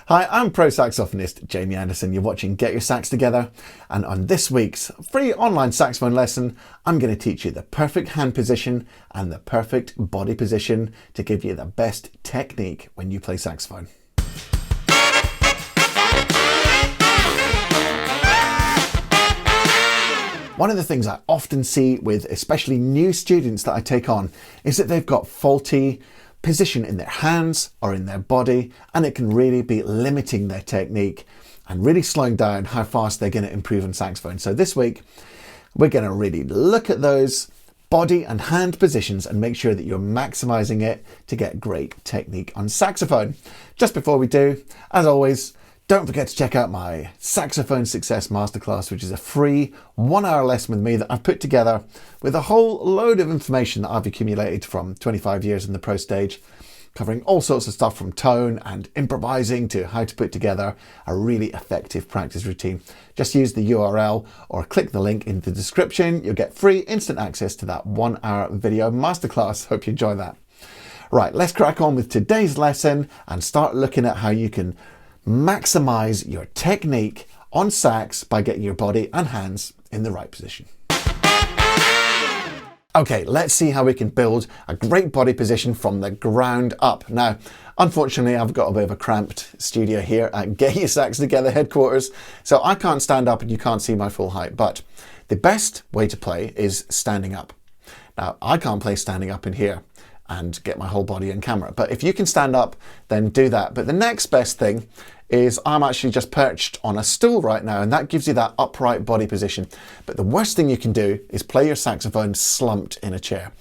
Hi, I'm pro saxophonist Jamie Anderson. You're watching Get Your Sax Together, and on this week's free online saxophone lesson, I'm going to teach you the perfect hand position and the perfect body position to give you the best technique when you play saxophone. One of the things I often see with especially new students that I take on is that they've got faulty position in their hands or in their body, and it can really be limiting their technique and really slowing down how fast they're going to improve on saxophone. So this week we're going to really look at those body and hand positions and make sure that you're maximizing it to get great technique on saxophone. Just before we do, as always, don't forget to check out my Saxophone Success Masterclass, which is a free 1 hour lesson with me that I've put together with a whole load of information that I've accumulated from 25 years in the pro stage, covering all sorts of stuff from tone and improvising to how to put together a really effective practice routine. Just use the URL or click the link in the description. You'll get free instant access to that 1 hour video masterclass. Hope you enjoy that. Right, let's crack on with today's lesson and start looking at how you can maximize your technique on sax by getting your body and hands in the right position. Okay, let's see how we can build a great body position from the ground up. Now, unfortunately, I've got a bit of a cramped studio here at Get Your Sax Together headquarters, so I can't stand up and you can't see my full height, but the best way to play is standing up. Now, I can't play standing up in here and get my whole body in camera, but if you can stand up, then do that. But the next best thing is I'm actually just perched on a stool right now, and that gives you that upright body position. But the worst thing you can do is play your saxophone slumped in a chair.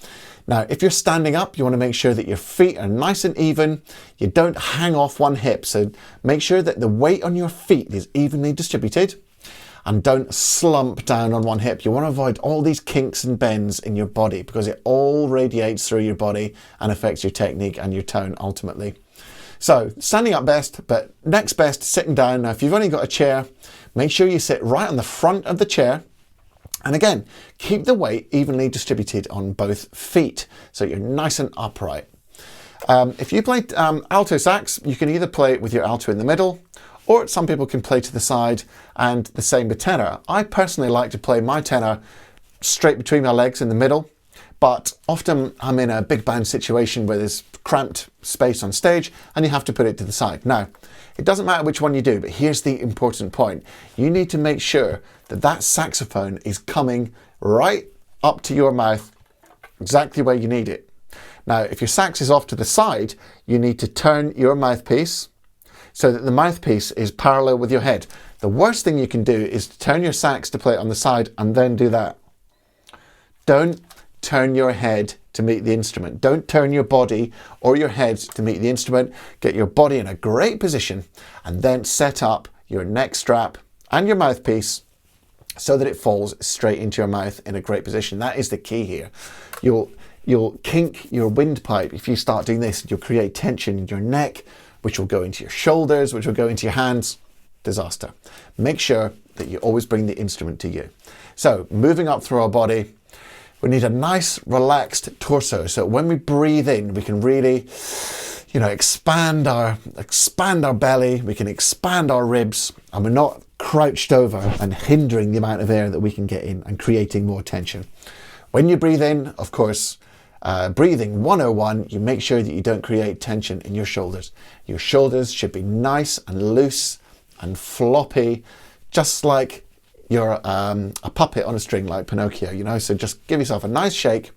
Now, if you're standing up, you want to make sure that your feet are nice and even. You don't hang off one hip, so make sure that the weight on your feet is evenly distributed, and don't slump down on one hip. You want to avoid all these kinks and bends in your body because it all radiates through your body and affects your technique and your tone ultimately. So standing up best, but next best, sitting down. Now, if you've only got a chair, make sure you sit right on the front of the chair. And again, keep the weight evenly distributed on both feet so you're nice and upright. If you play alto sax, you can either play with your alto in the middle, or some people can play to the side, and the same with tenor. I personally like to play my tenor straight between my legs in the middle, but often I'm in a big band situation where there's cramped space on stage and you have to put it to the side. Now, it doesn't matter which one you do, but here's the important point. You need to make sure that that saxophone is coming right up to your mouth, exactly where you need it. Now, if your sax is off to the side, you need to turn your mouthpiece so that the mouthpiece is parallel with your head. The worst thing you can do is to turn your sax to play it on the side and then do that. Don't turn your head to meet the instrument. Don't turn your body or your head to meet the instrument. Get your body in a great position and then set up your neck strap and your mouthpiece so that it falls straight into your mouth in a great position. That is the key here. You'll kink your windpipe if you start doing this. You'll create tension in your neck, which will go into your shoulders, which will go into your hands. Disaster. Make sure that you always bring the instrument to you. So moving up through our body, we need a nice relaxed torso. So when we breathe in, we can really, expand our belly, we can expand our ribs, and we're not crouched over and hindering the amount of air that we can get in and creating more tension. When you breathe in, of course, breathing 101, you make sure that you don't create tension in your shoulders. Your shoulders should be nice and loose and floppy, just like you're a puppet on a string like Pinocchio, so just give yourself a nice shake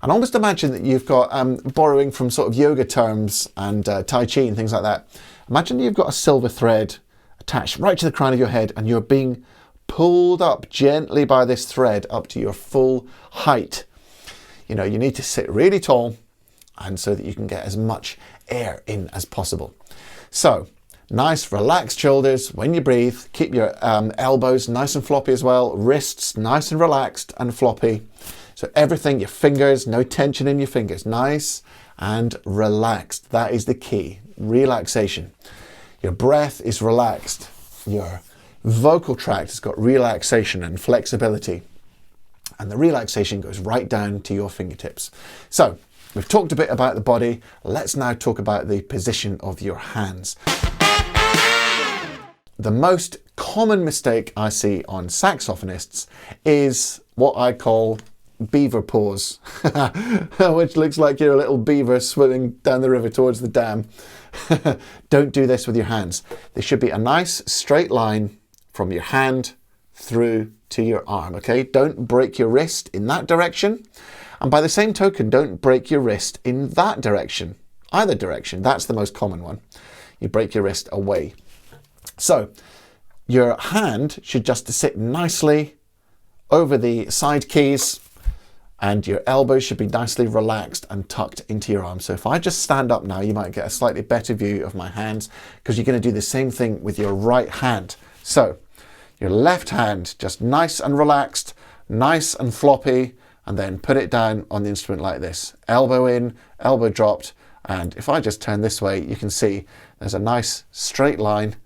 and almost imagine that you've got, borrowing from sort of yoga terms and Tai Chi and things like that, imagine you've got a silver thread attached right to the crown of your head and you're being pulled up gently by this thread up to your full height. You need to sit really tall and so that you can get as much air in as possible. So nice relaxed shoulders when you breathe. Keep your elbows nice and floppy as well. Wrists nice and relaxed and floppy. So everything, your fingers, no tension in your fingers. Nice and relaxed. That is the key. Relaxation. Your breath is relaxed. Your vocal tract has got relaxation and flexibility. And the relaxation goes right down to your fingertips. So we've talked a bit about the body. Let's now talk about the position of your hands. the most common mistake I see on saxophonists is what I call beaver pause, which looks like you're a little beaver swimming down the river towards the dam. Don't do this with your hands. There should be a nice straight line from your hand through to your arm, okay? Don't break your wrist in that direction. And by the same token, don't break your wrist in that direction, either direction. That's the most common one. You break your wrist away. So your hand should just sit nicely over the side keys, and your elbows should be nicely relaxed and tucked into your arm. So if I just stand up now, you might get a slightly better view of my hands, because you're going to do the same thing with your right hand. So your left hand, just nice and relaxed, nice and floppy, and then put it down on the instrument like this. Elbow in, elbow dropped, and if I just turn this way, you can see there's a nice straight line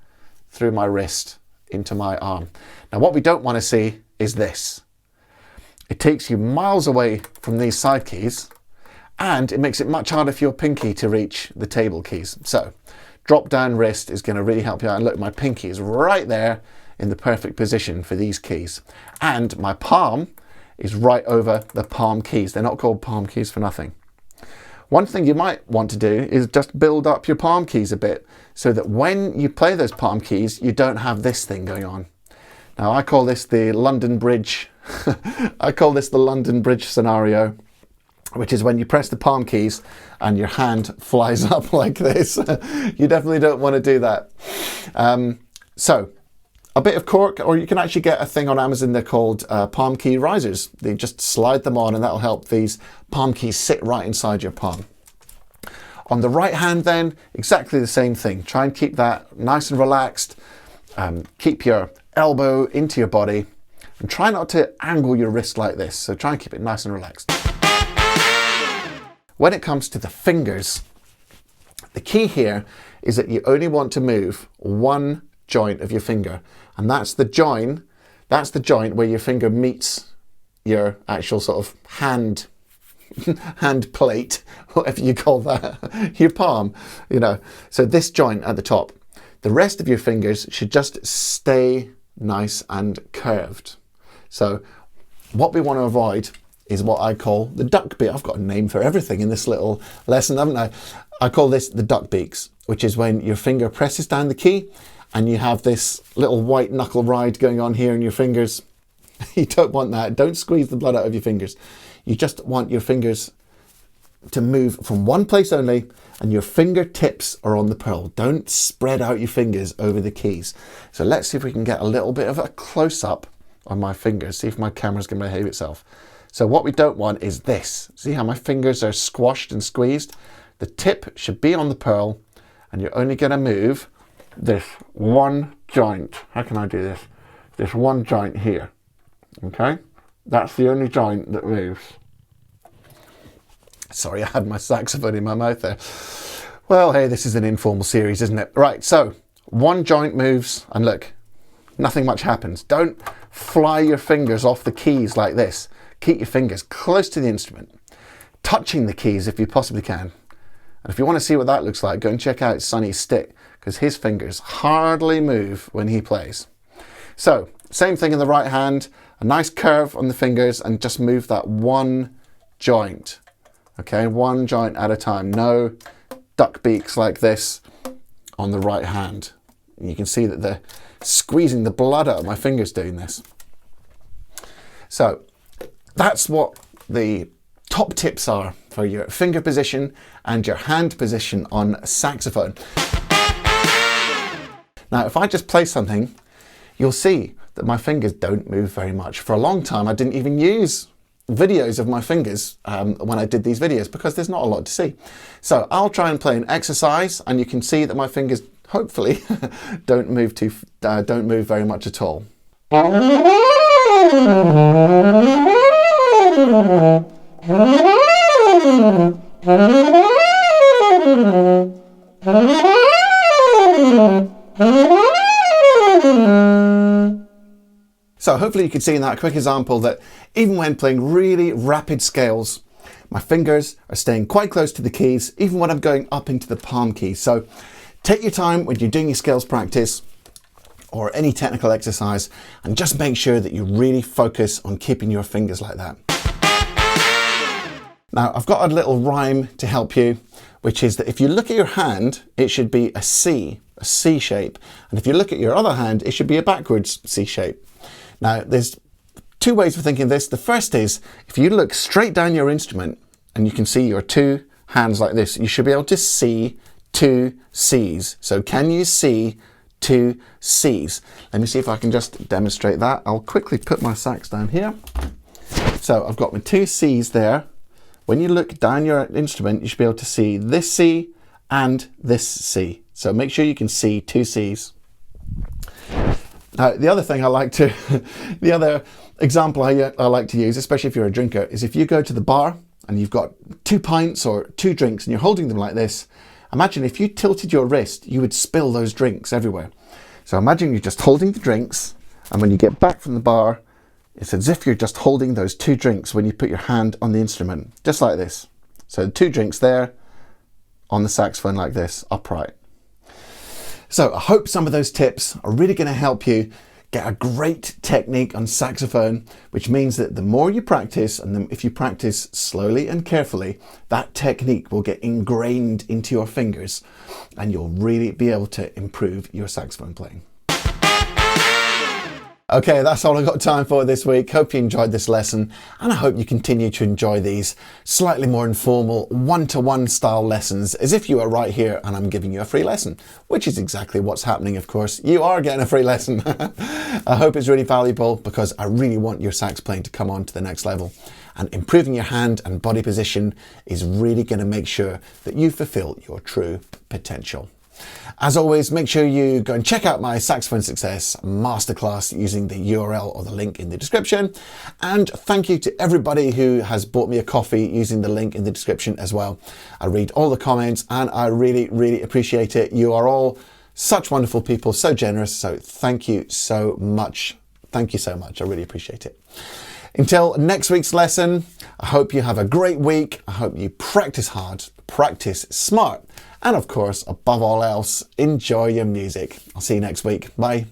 through my wrist into my arm. Now what we don't want to see is this. It takes you miles away from these side keys, and it makes it much harder for your pinky to reach the table keys. So drop down wrist is going to really help you out. And look, my pinky is right there in the perfect position for these keys. And my palm is right over the palm keys. They're not called palm keys for nothing. One thing you might want to do is just build up your palm keys a bit, so that when you play those palm keys, you don't have this thing going on. Now I call this the London Bridge. I call this the London Bridge scenario, which is when you press the palm keys and your hand flies up like this. You definitely don't want to do that. So a bit of cork, or you can actually get a thing on Amazon, they're called palm key risers. They just slide them on, and that'll help these palm keys sit right inside your palm. On the right hand then, exactly the same thing. Try and keep that nice and relaxed. Keep your elbow into your body, and try not to angle your wrist like this. So try and keep it nice and relaxed. When it comes to the fingers, the key here is that you only want to move one joint of your finger, and that's the joint where your finger meets your actual sort of hand plate, whatever you call that, your palm, you know. So this joint at the top. The rest of your fingers should just stay nice and curved. So what we want to avoid is what I call the duck beak. I've got a name for everything in this little lesson, haven't I? I call this the duck beaks, which is when your finger presses down the key and you have this little white knuckle ride going on here in your fingers. You don't want that. Don't squeeze the blood out of your fingers. You just want your fingers to move from one place only, and your fingertips are on the pearl. Don't spread out your fingers over the keys. So let's see if we can get a little bit of a close-up on my fingers, see if my camera's going to behave itself. So what we don't want is this. See how my fingers are squashed and squeezed? The tip should be on the pearl, and you're only going to move this one joint. How can I do this? This one joint here. Okay? That's the only joint that moves. Sorry, I had my saxophone in my mouth there. Well, hey, this is an informal series, isn't it? Right, so one joint moves, and look, nothing much happens. Don't fly your fingers off the keys like this. Keep your fingers close to the instrument, touching the keys if you possibly can. And if you want to see what that looks like, go and check out Sonny's stick, because his fingers hardly move when he plays. So, same thing in the right hand, a nice curve on the fingers, and just move that one joint. Okay, one joint at a time. No duck beaks like this on the right hand. And you can see that they're squeezing the blood out of my fingers doing this. So that's what the top tips are for your finger position and your hand position on a saxophone. Now, if I just play something, you'll see that my fingers don't move very much. For a long time, I didn't even use videos of my fingers when I did these videos, because there's not a lot to see. So I'll try and play an exercise, and you can see that my fingers hopefully don't move very much at all. So hopefully you can see in that quick example that even when playing really rapid scales, my fingers are staying quite close to the keys, even when I'm going up into the palm keys. So take your time when you're doing your scales practice. or any technical exercise, and just make sure that you really focus on keeping your fingers like that. Now, I've got a little rhyme to help you, which is that if you look at your hand, it should be a C shape. And if you look at your other hand, it should be a backwards C shape. Now, there's two ways of thinking this. The first is, if you look straight down your instrument and you can see your two hands like this, you should be able to see two C's. So can you see two C's? Let me see if I can just demonstrate that. I'll quickly put my sax down here. So I've got my two C's there. When you look down your instrument, you should be able to see this C and this C. So make sure you can see two C's. Now, the other thing I like to, the other example I like to use, especially if you're a drinker, is if you go to the bar and you've got 2 pints or 2 drinks and you're holding them like this, imagine if you tilted your wrist, you would spill those drinks everywhere. So imagine you're just holding the drinks, and when you get back from the bar, it's as if you're just holding those 2 drinks when you put your hand on the instrument, just like this. So 2 drinks there on the saxophone like this, upright. So I hope some of those tips are really going to help you get a great technique on saxophone, which means that the more you practice, and if you practice slowly and carefully, that technique will get ingrained into your fingers and you'll really be able to improve your saxophone playing. Okay, that's all I've got time for this week. Hope you enjoyed this lesson, and I hope you continue to enjoy these slightly more informal one-to-one style lessons, as if you are right here and I'm giving you a free lesson, which is exactly what's happening, of course. You are getting a free lesson. I hope it's really valuable, because I really want your sax playing to come on to the next level. And improving your hand and body position is really going to make sure that you fulfill your true potential. As always, make sure you go and check out my Saxophone Success Masterclass using the URL or the link in the description. And thank you to everybody who has bought me a coffee using the link in the description as well. I read all the comments and I really, really appreciate it. You are all such wonderful people, so generous. So thank you so much. Thank you so much. I really appreciate it. Until next week's lesson, I hope you have a great week. I hope you practice hard, practice smart, and of course, above all else, enjoy your music. I'll see you next week. Bye.